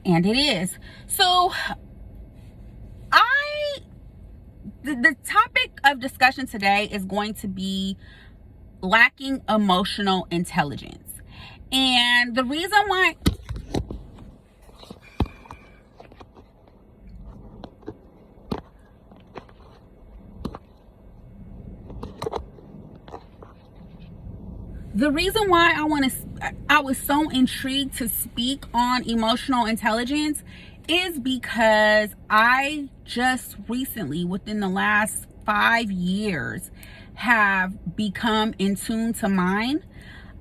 And it is. So the topic of discussion today is going to be lacking emotional intelligence. And the reason why I was so intrigued to speak on emotional intelligence is because I just recently, within the last 5 years, have become in tune to mine.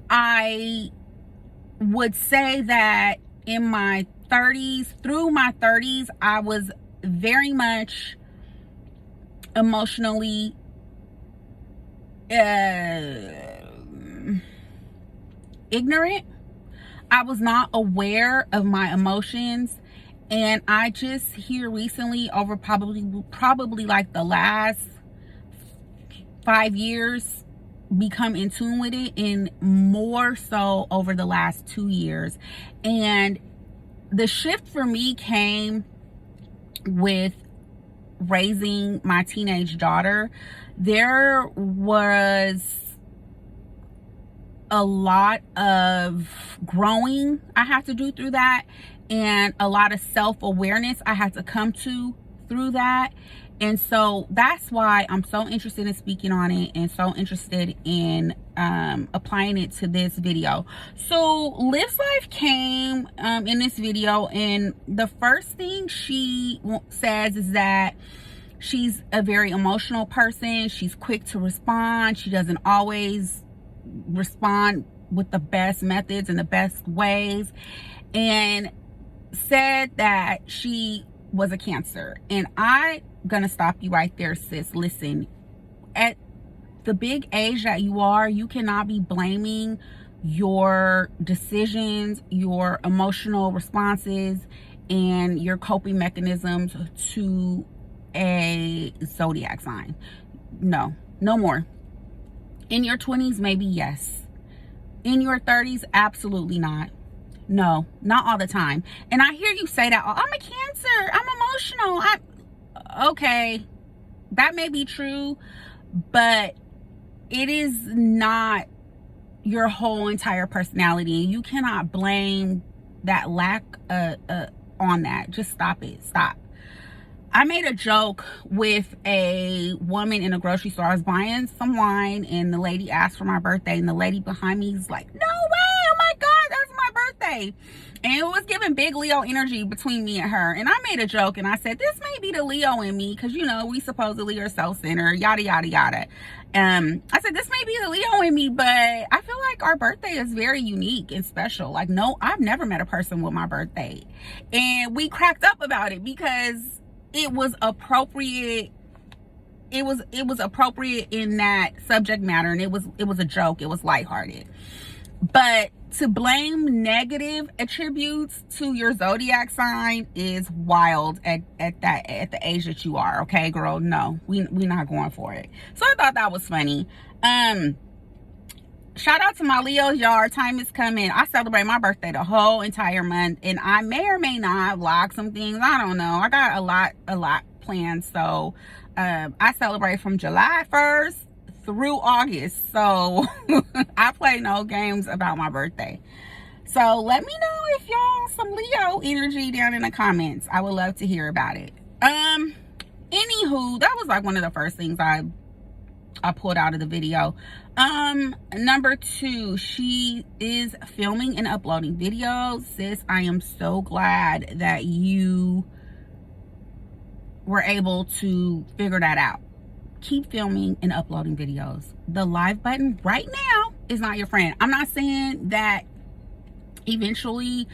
I would say that in my 30s, through my 30s, I was very much emotionally ignorant. I was not aware of my emotions, and I just here recently, over probably like the last 5 years, become in tune with it, and more so over the last 2 years. And the shift for me came with raising my teenage daughter. There was a lot of growing I had to do through that, and a lot of self-awareness I had to come to through that. And so that's why I'm so interested in speaking on it, and so interested in applying it to this video. So Liv's Life came in this video, and the first thing she says is that she's a very emotional person. She's quick to respond. She doesn't always respond with the best methods and the best ways, and said that she was a Cancer. And I'm gonna stop you right there, sis. Listen, at the big age that you are, you cannot be blaming your decisions, your emotional responses, and your coping mechanisms to a zodiac sign. No more. In your 20s, maybe yes. In your 30s, absolutely not. No, not all the time. And I hear you say that, oh, I'm a Cancer, I'm emotional. Okay, that may be true, but it is not your whole entire personality. And you cannot blame that lack on that. Just stop it. Stop. I made a joke with a woman in a grocery store. I was buying some wine, and the lady asked for my birthday, and the lady behind me is like, no way, oh my God, that's my birthday. And it was giving big Leo energy between me and her. And I made a joke, and I said, this may be the Leo in me, because, you know, we supposedly are self-centered, yada, yada, yada. I said, this may be the Leo in me, but I feel like our birthday is very unique and special. Like, no, I've never met a person with my birthday. And we cracked up about it because it was appropriate. It was appropriate in that subject matter, and it was a joke. It was lighthearted. But to blame negative attributes to your zodiac sign is wild at the age that you are. Okay, girl, no, we're not going for it. So I thought that was funny. Shout out to my Leos, y'all. Our time is coming. I celebrate my birthday the whole entire month, and I may or may not vlog some things. I don't know. I got a lot planned. So I celebrate from July 1st through August. So I play no games about my birthday. So let me know if y'all some Leo energy down in the comments. I would love to hear about it. Anywho, that was like one of the first things I pulled out of the video. Number 2, she is filming and uploading videos. Sis, I am so glad that you were able to figure that out. Keep filming and uploading videos. The live button right now is not your friend. I'm not saying that eventually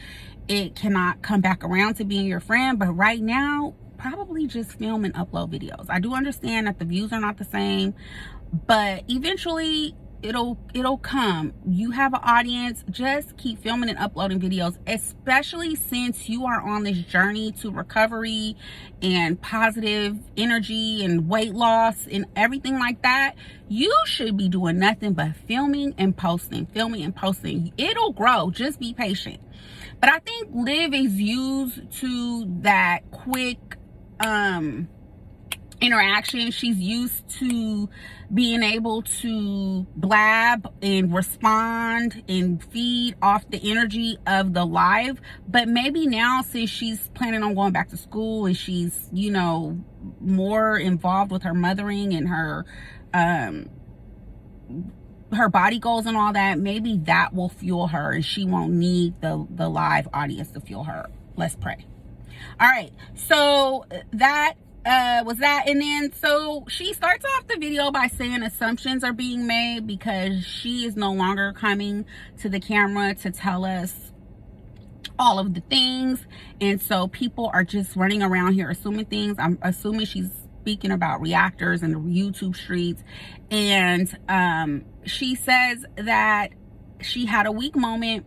it cannot come back around to being your friend, but right now, probably just film and upload videos. I do understand that the views are not the same, but eventually it'll come. You have an audience. Just keep filming and uploading videos, especially since you are on this journey to recovery and positive energy and weight loss and everything like that. You should be doing nothing but filming and posting. It'll grow. Just be patient. But I think Liv is used to that quick interaction. She's used to being able to blab and respond and feed off the energy of the live. But maybe now, since she's planning on going back to school and she's, you know, more involved with her mothering and her body goals and all that, maybe that will fuel her and she won't need the live audience to fuel her. Let's pray. All right, so that was that. And then so she starts off the video by saying assumptions are being made because she is no longer coming to the camera to tell us all of the things, and so people are just running around here assuming things. I'm assuming she's speaking about reactors and the YouTube streets. And she says that she had a weak moment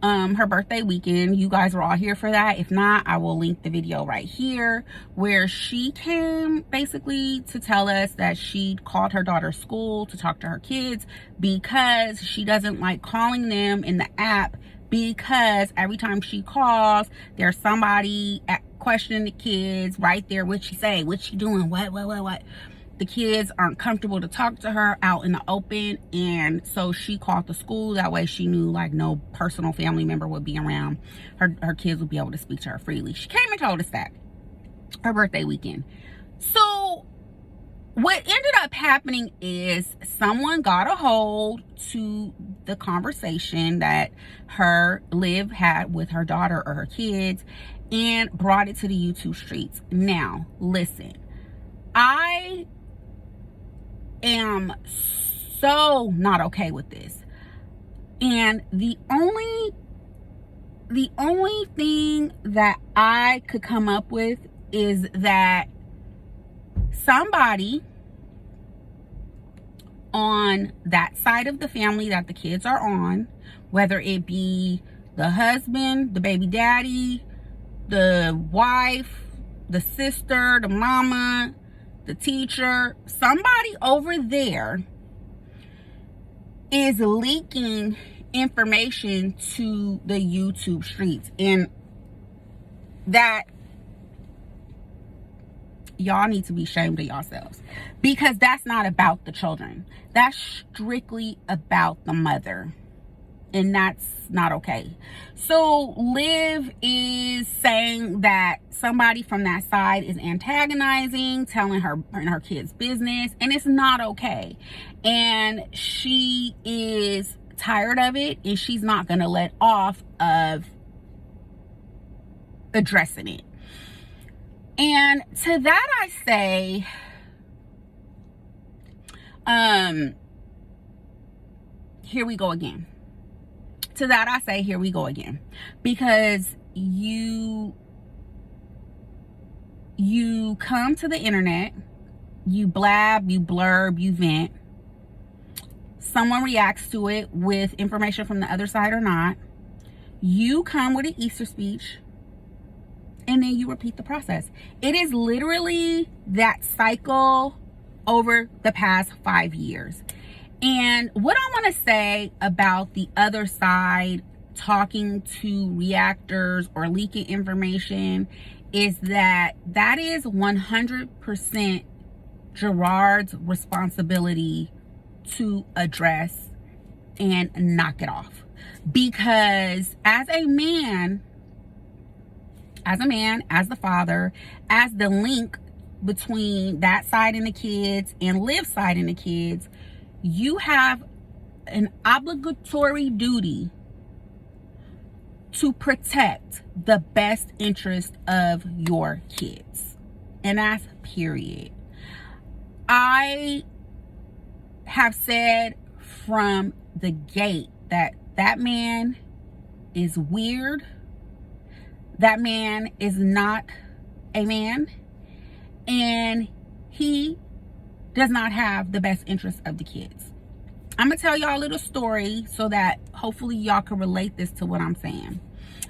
her birthday weekend. You guys were all here for that. If not, I will link the video right here, where she came basically to tell us that she called her daughter's school to talk to her kids because she doesn't like calling them in the app, because every time she calls, there's somebody questioning the kids right there. What she say? What she doing? What? The kids aren't comfortable to talk to her out in the open, and so she called the school. That way she knew like no personal family member would be around. Her kids would be able to speak to her freely. She came and told us that her birthday weekend. So what ended up happening is someone got a hold to the conversation that Liv had with her daughter or her kids and brought it to the YouTube streets. Now, listen, I am so not okay with this. And the only thing that I could come up with is that somebody on that side of the family that the kids are on, whether it be the husband, the baby daddy, the wife, the sister, the mama, the teacher, somebody over there is leaking information to the YouTube streets. And that, y'all need to be ashamed of yourselves, because that's not about the children. That's strictly about the mother, and that's not okay. So Liv is saying that somebody from that side is antagonizing, telling her and her kids' business, and it's not okay. And she is tired of it, and she's not going to let off of addressing it. And to that I say, here we go again. To that I say, here we go again. Because you come to the internet, you blab, you blurb, you vent. Someone reacts to it with information from the other side or not. You come with an Easter speech, and then you repeat the process. It is literally that cycle over the past 5 years. And what I want to say about the other side talking to reactors or leaking information is that that is 100% Gerard's responsibility to address and knock it off. Because as a man, as the father, as the link between that side and the kids and Liv's side and the kids, you have an obligatory duty to protect the best interest of your kids. And that's period. I have said from the gate that that man is weird. That man is not a man, and he does not have the best interest of the kids. I'm gonna tell y'all a little story so that hopefully y'all can relate this to what I'm saying.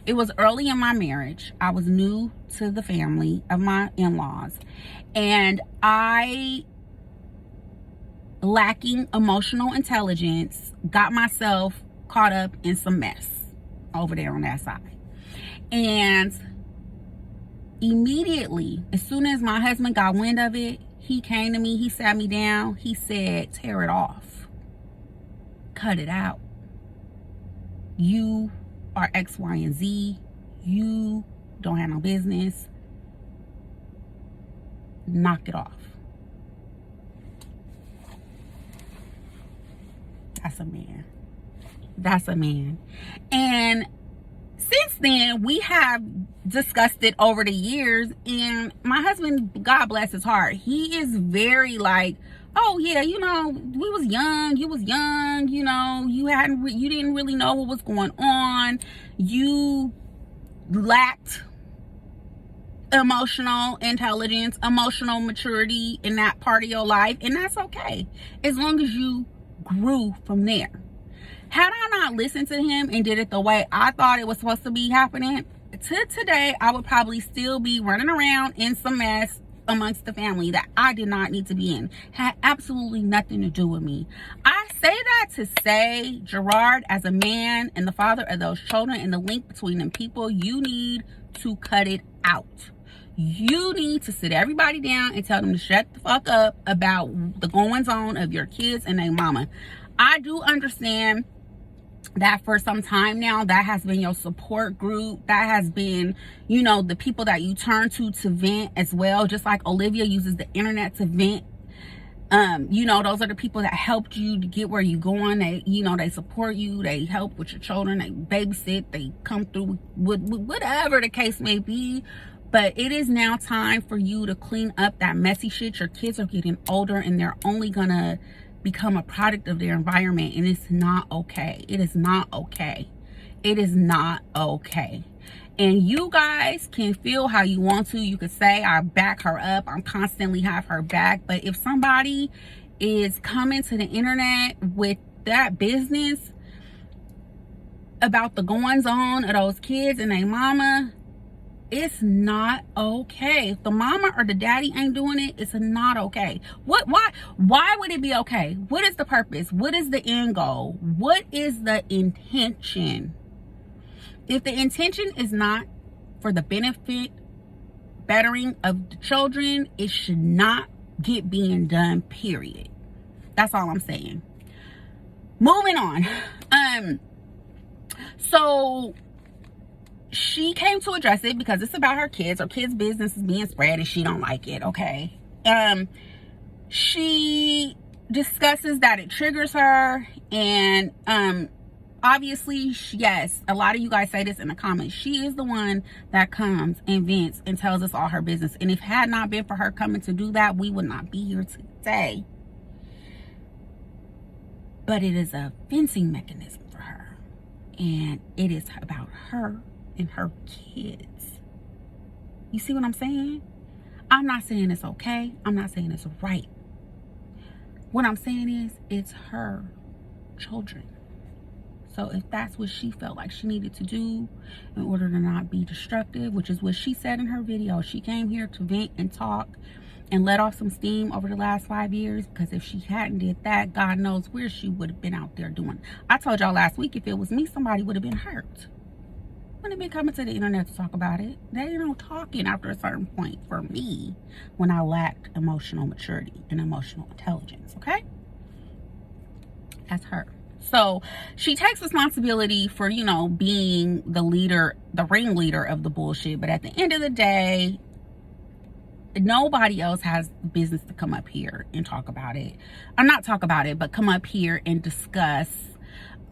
It was early in my marriage. I was new to the family of my in-laws, and I, lacking emotional intelligence, got myself caught up in some mess over there on that side. And immediately, as soon as my husband got wind of it, he came to me, he sat me down, he said, tear it off, cut it out. You are X, Y, and Z. You don't have no business. Knock it off. That's a man. That's a man. And since then, we have discussed it over the years, and my husband, God bless his heart, he is very like, oh yeah, you know, we was young, you was young, you know, you didn't really know what was going on, you lacked emotional intelligence, emotional maturity in that part of your life, and that's okay, as long as you grew from there. Had I not listened to him and did it the way I thought it was supposed to be happening, to today, I would probably still be running around in some mess amongst the family that I did not need to be in. Had absolutely nothing to do with me. I say that to say, Gerard, as a man and the father of those children and the link between them people, you need to cut it out. You need to sit everybody down and tell them to shut the fuck up about the goings on of your kids and their mama. I do understand that for some time now, that has been your support group. That has been, you know, the people that you turn to vent as well. Just like Olivia uses the internet to vent. You know, those are the people that helped you to get where you're going. They, you know, they support you. They help with your children. They babysit. They come through with whatever the case may be. But it is now time for you to clean up that messy shit. Your kids are getting older and they're only gonna become a product of their environment, and it's not okay. It is not okay. It is not okay. And you guys can feel how you want to. You could say, I back her up, I'm constantly have her back. But if somebody is coming to the internet with that business about the goings on of those kids and their mama, it's not okay. If the mama or the daddy ain't doing it, it's not okay. Why would it be okay? What is the purpose? What is the end goal? What is the intention? If the intention is not for the benefit, bettering of the children, it should not get being done, period. That's all I'm saying. Moving on. So she came to address it because it's about her kids. Her kids' business is being spread and she don't like it, okay? She discusses that it triggers her, and obviously, yes, a lot of you guys say this in the comments. She is the one that comes and vents and tells us all her business. And if it had not been for her coming to do that, we would not be here today. But it is a fencing mechanism for her. And it is about her and her kids. You see what I'm saying? I'm not saying it's okay. I'm not saying it's right. What I'm saying is it's her children. So if that's what she felt like she needed to do in order to not be destructive, which is what she said in her video, she came here to vent and talk and let off some steam over the last 5 years, because if she hadn't did that, God knows where she would have been out there doing. I told y'all last week, if it was me, somebody would have been hurt. Wouldn't have been coming to the internet to talk about it. They ain't no talking after a certain point for me when I lacked emotional maturity and emotional intelligence, okay? That's her. So she takes responsibility for, you know, being the leader, the ringleader of the bullshit. But at the end of the day, nobody else has business to come up here and talk about it. Or not talk about it, but come up here and discuss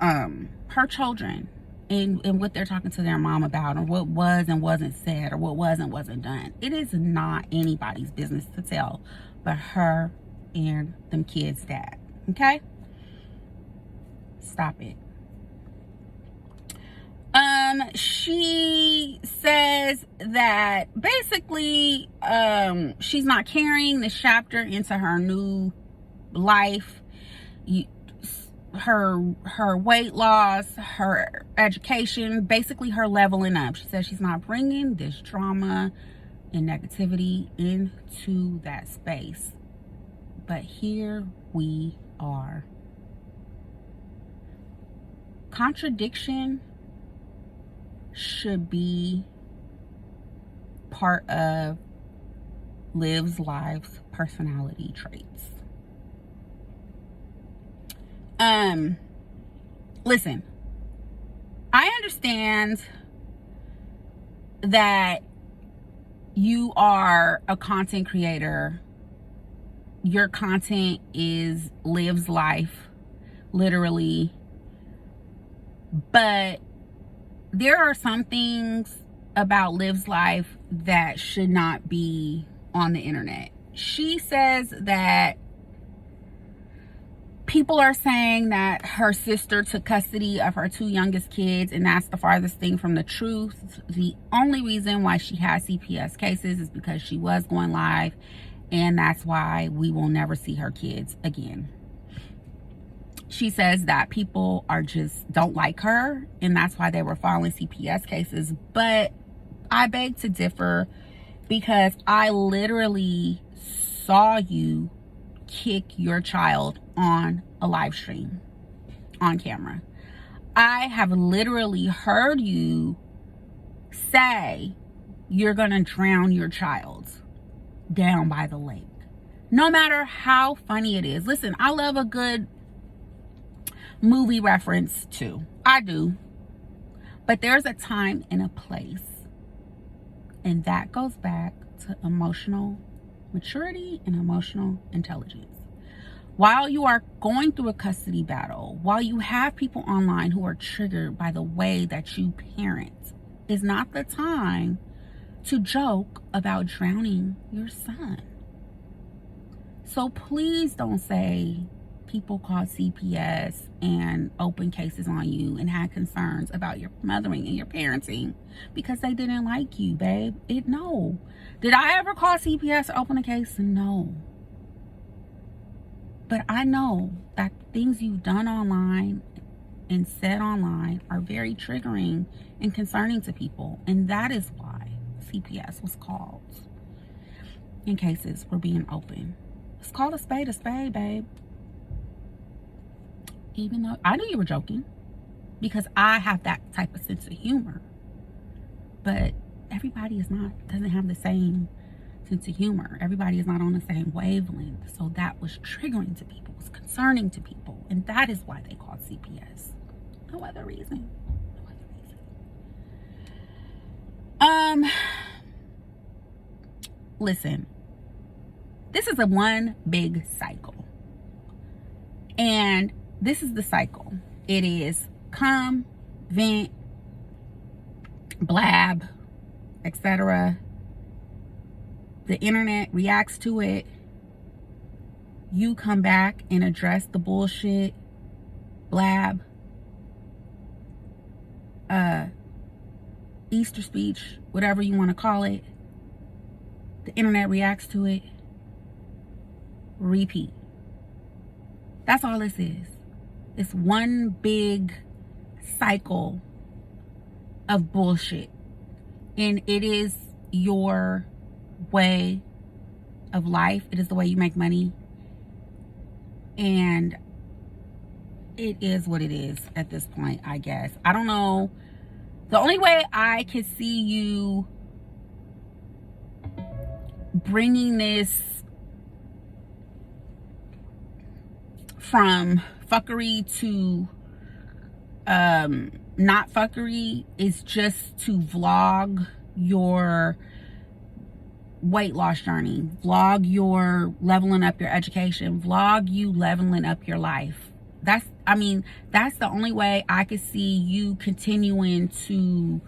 her children and what they're talking to their mom about, or what was and wasn't said, or what was and wasn't done. It is not anybody's business to tell but her and them kids' dad. Okay? Stop it. She says that basically she's not carrying this chapter into her new life. Her weight loss, her education, basically her leveling up. She says she's not bringing this drama and negativity into that space. But here we are. Contradiction should be part of Liv's Life's personality traits. Listen, I understand that you are a content creator. Your content is Liv's life, literally. But there are some things about Liv's life that should not be on the internet. She says that people are saying that her sister took custody of her 2 youngest kids, and that's the farthest thing from the truth. The only reason why she has CPS cases is because she was going live, and that's why we will never see her kids again. She says that people don't like her, and that's why they were filing CPS cases. But I beg to differ, because I literally saw you kick your child on a live stream on camera. I have literally heard you say you're gonna drown your child down by the lake, no matter how funny it is. Listen, I love a good movie reference too. I do. But there's a time and a place, and that goes back to emotional maturity and emotional intelligence. While you are going through a custody battle, while you have people online who are triggered by the way that you parent, is not the time to joke about drowning your son. So please don't say people called CPS and opened cases on you and had concerns about your mothering and your parenting because they didn't like you, babe. No. Did I ever call CPS or open a case? No. But I know that things you've done online and said online are very triggering and concerning to people. And that is why CPS was called and cases were being opened. It's called a spade, babe. Even though I knew you were joking, because I have that type of sense of humor. But everybody doesn't have the same sense of humor. Everybody is not on the same wavelength. So that was triggering to people, was concerning to people. And that is why they called CPS. No other reason. Listen, this is a one big cycle. And this is the cycle. It is come, vent, blab, etc. The internet reacts to it. You come back and address the bullshit, blab, Easter speech, whatever you want to call it. The internet reacts to it. Repeat. That's all this is. It's one big cycle of bullshit. And it is your way of life. It is the way you make money. And it is what it is at this point, I guess. I don't know. The only way I could see you bringing this from fuckery to not fuckery is just to vlog your weight loss journey, vlog your leveling up your education, vlog you leveling up your life. That's the only way I could see you continuing to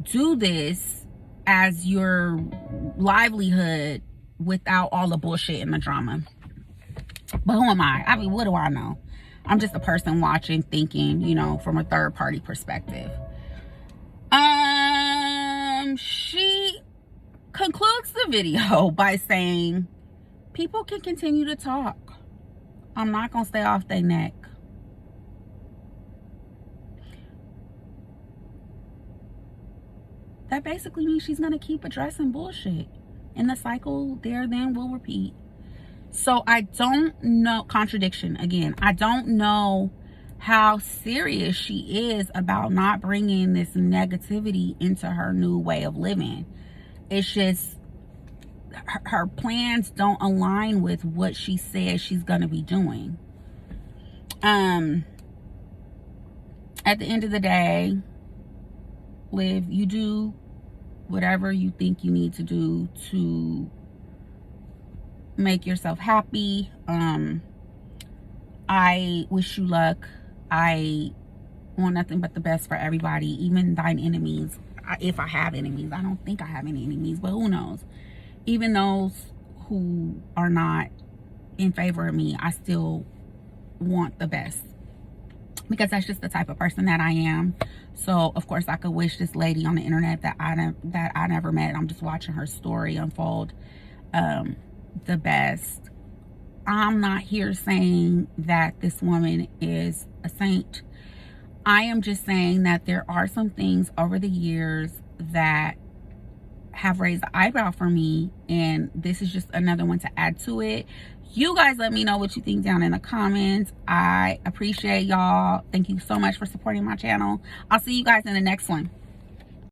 do this as your livelihood without all the bullshit and the drama. But who am I? What do I know? I'm just a person watching, thinking, from a third party perspective. She concludes the video by saying, people can continue to talk. I'm not going to stay off their neck. That basically means she's going to keep addressing bullshit. And the cycle there then will repeat. So I don't know, contradiction again, I don't know how serious she is about not bringing this negativity into her new way of living. It's just her plans don't align with what she says she's going to be doing. At the end of the day, Liv, you do whatever you think you need to do to make yourself happy. I wish you luck. I want nothing but the best for everybody, even thine enemies. If I have enemies, I don't think I have any enemies, but who knows? Even those who are not in favor of me, I still want the best, because that's just the type of person that I am. So of course I could wish this lady on the internet that I never met, I'm just watching her story unfold, the best. I'm not here saying that this woman is a saint. I am just saying that there are some things over the years that have raised the eyebrow for me, and this is just another one to add to it. You guys let me know what you think down in the comments. I appreciate y'all. Thank you so much for supporting my channel. I'll see you guys in the next one.